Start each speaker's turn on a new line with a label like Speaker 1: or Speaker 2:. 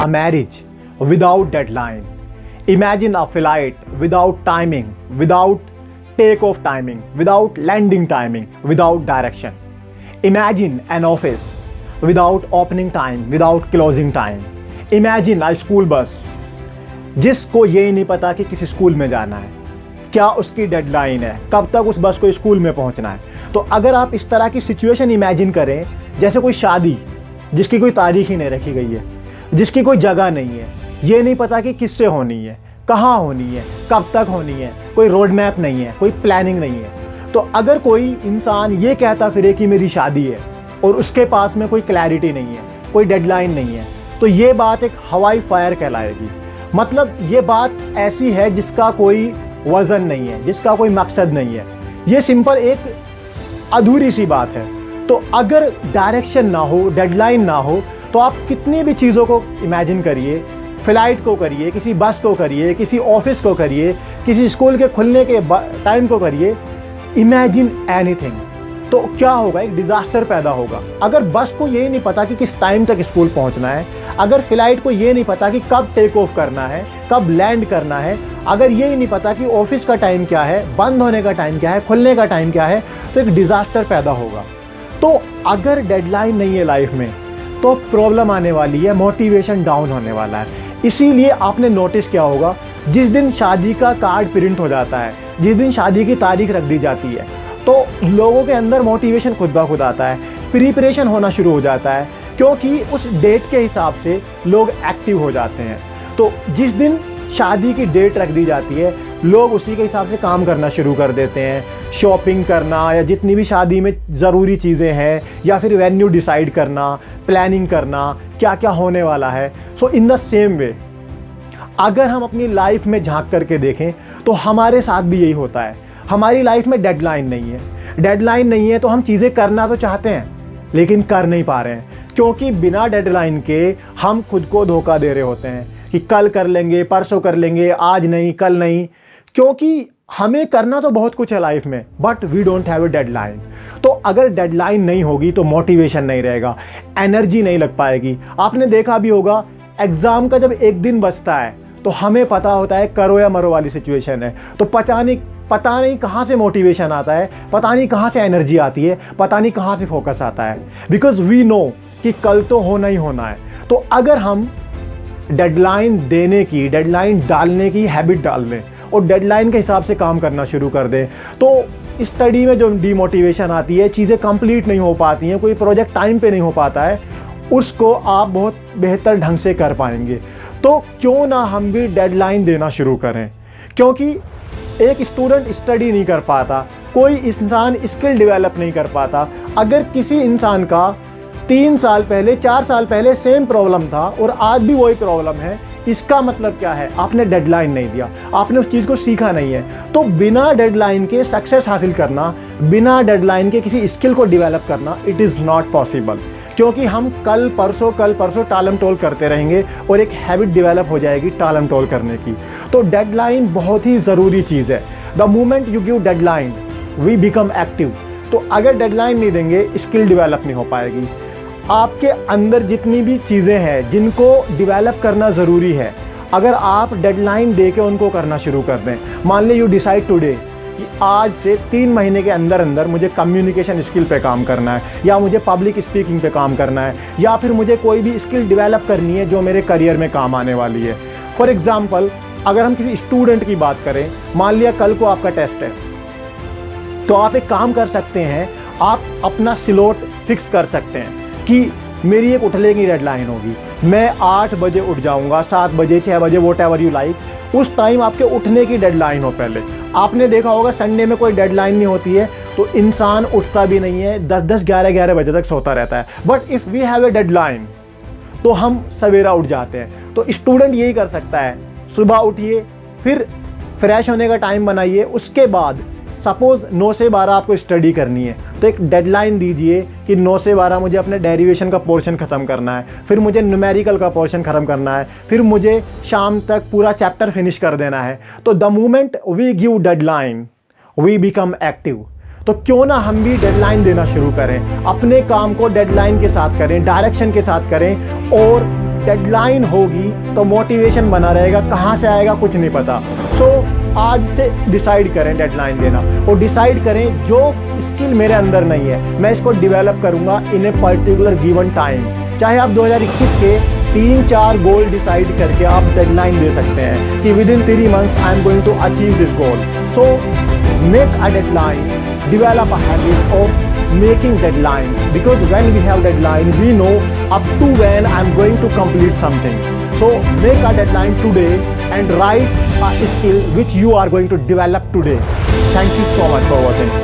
Speaker 1: a marriage without deadline. Imagine a flight without timing, without takeoff timing, without landing timing, without direction. Imagine an office without opening time, without closing time. Imagine a school bus जिसको ये नहीं पता कि किस school में जाना है, क्या उसकी डेडलाइन है, कब तक उस बस को स्कूल में पहुंचना है. तो अगर आप इस तरह की सिचुएशन इमेजिन करें, जैसे कोई शादी जिसकी कोई तारीख ही नहीं रखी गई है, जिसकी कोई जगह नहीं है, ये नहीं पता कि किससे होनी है, कहाँ होनी है, कब तक होनी है, कोई रोड मैप नहीं है, कोई प्लानिंग नहीं है. तो अगर कोई इंसान ये कहता फिरे कि मेरी शादी है और उसके पास में कोई क्लैरिटी नहीं है, कोई डेडलाइन नहीं है, तो ये बात एक हवाई फायर कहलाएगी. मतलब ये बात ऐसी है जिसका कोई वज़न नहीं है, जिसका कोई मकसद नहीं है. ये सिंपल एक अधूरी सी बात है. तो अगर डायरेक्शन ना हो, डेडलाइन ना हो, तो आप कितनी भी चीज़ों को इमेजिन करिए, फ्लाइट को करिए, किसी बस को करिए, किसी ऑफिस को करिए, किसी स्कूल के खुलने के टाइम को करिए, इमेजिन एनीथिंग, तो क्या होगा, एक डिज़ास्टर पैदा होगा. अगर बस को ये नहीं पता कि किस टाइम तक स्कूल पहुंचना है, अगर फ्लाइट को ये नहीं पता कि कब टेक ऑफ करना है, कब लैंड करना है, अगर ये नहीं पता कि ऑफिस का टाइम क्या है, बंद होने का टाइम क्या है, खुलने का टाइम क्या है, तो एक डिज़ास्टर पैदा होगा. तो अगर डेडलाइन नहीं है लाइफ में, तो प्रॉब्लम आने वाली है, मोटिवेशन डाउन होने वाला है. इसीलिए आपने नोटिस किया होगा, जिस दिन शादी का कार्ड प्रिंट हो जाता है, जिस दिन शादी की तारीख रख दी जाती है, तो लोगों के अंदर मोटिवेशन खुद ब खुद आता है, प्रिपरेशन होना शुरू हो जाता है, क्योंकि उस डेट के हिसाब से लोग एक्टिव हो जाते हैं. तो जिस दिन शादी की डेट रख दी जाती है, लोग उसी के हिसाब से काम करना शुरू कर देते हैं. शॉपिंग करना, या जितनी भी शादी में ज़रूरी चीज़ें हैं, या फिर वेन्यू डिसाइड करना, प्लानिंग करना, क्या क्या होने वाला है. सो इन द सेम वे अगर हम अपनी लाइफ में झांक करके देखें, तो हमारे साथ भी यही होता है. हमारी लाइफ में डेडलाइन नहीं है. डेडलाइन नहीं है तो हम चीज़ें करना तो चाहते हैं, लेकिन कर नहीं पा रहे हैं, क्योंकि बिना डेडलाइन के हम खुद को धोखा दे रहे होते हैं कि कल कर लेंगे, परसों कर लेंगे, आज नहीं, कल नहीं. क्योंकि हमें करना तो बहुत कुछ है लाइफ में, but we don't have a deadline. तो अगर डेडलाइन नहीं होगी तो मोटिवेशन नहीं रहेगा, एनर्जी नहीं लग पाएगी. आपने देखा भी होगा, एग्ज़ाम का जब एक दिन बचता है तो हमें पता होता है करो या मरो वाली सिचुएशन है, तो पता नहीं कहाँ से मोटिवेशन आता है, पता नहीं कहाँ से एनर्जी आती है, पता नहीं कहाँ से फोकस आता है, बिकॉज वी नो कि कल तो होना ही होना है. तो अगर हम डेडलाइन देने की, डेडलाइन डालने की हैबिट डाल लें और डेडलाइन के हिसाब से काम करना शुरू कर दें, तो स्टडी में जो डीमोटिवेशन आती है, चीज़ें कंप्लीट नहीं हो पाती हैं, कोई प्रोजेक्ट टाइम पे नहीं हो पाता है, उसको आप बहुत बेहतर ढंग से कर पाएंगे. तो क्यों ना हम भी डेडलाइन देना शुरू करें. क्योंकि एक स्टूडेंट स्टडी नहीं कर पाता, कोई इंसान स्किल डेवलप नहीं कर पाता. अगर किसी इंसान का 3 साल पहले, 4 साल पहले सेम प्रॉब्लम था और आज भी वही प्रॉब्लम है, इसका मतलब क्या है, आपने डेडलाइन नहीं दिया, आपने उस चीज़ को सीखा नहीं है. तो बिना डेडलाइन के सक्सेस हासिल करना, बिना डेडलाइन के किसी स्किल को डेवलप करना, इट इज़ नॉट पॉसिबल. क्योंकि हम कल परसों टालम टोल करते रहेंगे और एक हैबिट डेवलप हो जाएगी टालम टोल करने की. तो डेडलाइन बहुत ही ज़रूरी चीज़ है. The moment you give deadline we become active. तो अगर डेडलाइन नहीं देंगे, स्किल डेवलप नहीं हो पाएगी. आपके अंदर जितनी भी चीज़ें हैं जिनको डेवलप करना ज़रूरी है, अगर आप डेडलाइन दे के उनको करना शुरू कर दें, मान ली यू डिसाइड टुडे कि आज से 3 महीने के अंदर अंदर मुझे कम्युनिकेशन स्किल पे काम करना है, या मुझे पब्लिक स्पीकिंग पे काम करना है, या फिर मुझे कोई भी स्किल डेवलप करनी है जो मेरे करियर में काम आने वाली है. फॉर एग्जाम्पल, अगर हम किसी स्टूडेंट की बात करें, मान लिया कल को आपका टेस्ट है, तो आप एक काम कर सकते हैं, आप अपना स्लॉट फिक्स कर सकते हैं कि मेरी एक उठने की डेडलाइन होगी, मैं 8 बजे उठ जाऊंगा, 7 बजे, 6 बजे, वॉट एवर यू लाइक. उस टाइम आपके उठने की डेडलाइन हो. पहले आपने देखा होगा संडे में कोई डेडलाइन नहीं होती है, तो इंसान उठता भी नहीं है, 10-10, 11-11 बजे तक सोता रहता है. But if we have a deadline, तो हम सवेरा उठ जाते हैं. तो स्टूडेंट यही कर सकता है, सुबह उठिए, फिर फ्रेश होने का टाइम बनाइए, उसके बाद सपोज़ 9 से 12 आपको स्टडी करनी है, तो एक डेडलाइन दीजिए कि 9 से 12 मुझे अपने डेरिवेशन का पोर्शन ख़त्म करना है, फिर मुझे न्यूमेरिकल का पोर्शन ख़त्म करना है, फिर मुझे शाम तक पूरा चैप्टर फिनिश कर देना है. तो the moment we give deadline we become active. तो क्यों ना हम भी डेडलाइन देना शुरू करें, अपने काम को डेडलाइन के साथ करें, डायरेक्शन के साथ करें, और डेडलाइन होगी तो मोटिवेशन बना रहेगा, कहाँ से आएगा कुछ नहीं पता। सो आज से डिसाइड करें डेडलाइन देना, और डिसाइड करें जो स्किल मेरे अंदर नहीं है मैं इसको डेवलप करूँगा इन ए पर्टिकुलर गिवन टाइम। चाहे आप 2021 के 3-4 गोल डिसाइड करके आप डेडलाइन दे सकते हैं कि within 3 months I am going to achieve this goal. So make a deadline, develop a habit of making deadlines, because when we have deadline we know up to when I am going to complete something. So make a deadline today and write a skill which you are going to develop today. Thank you so much for watching.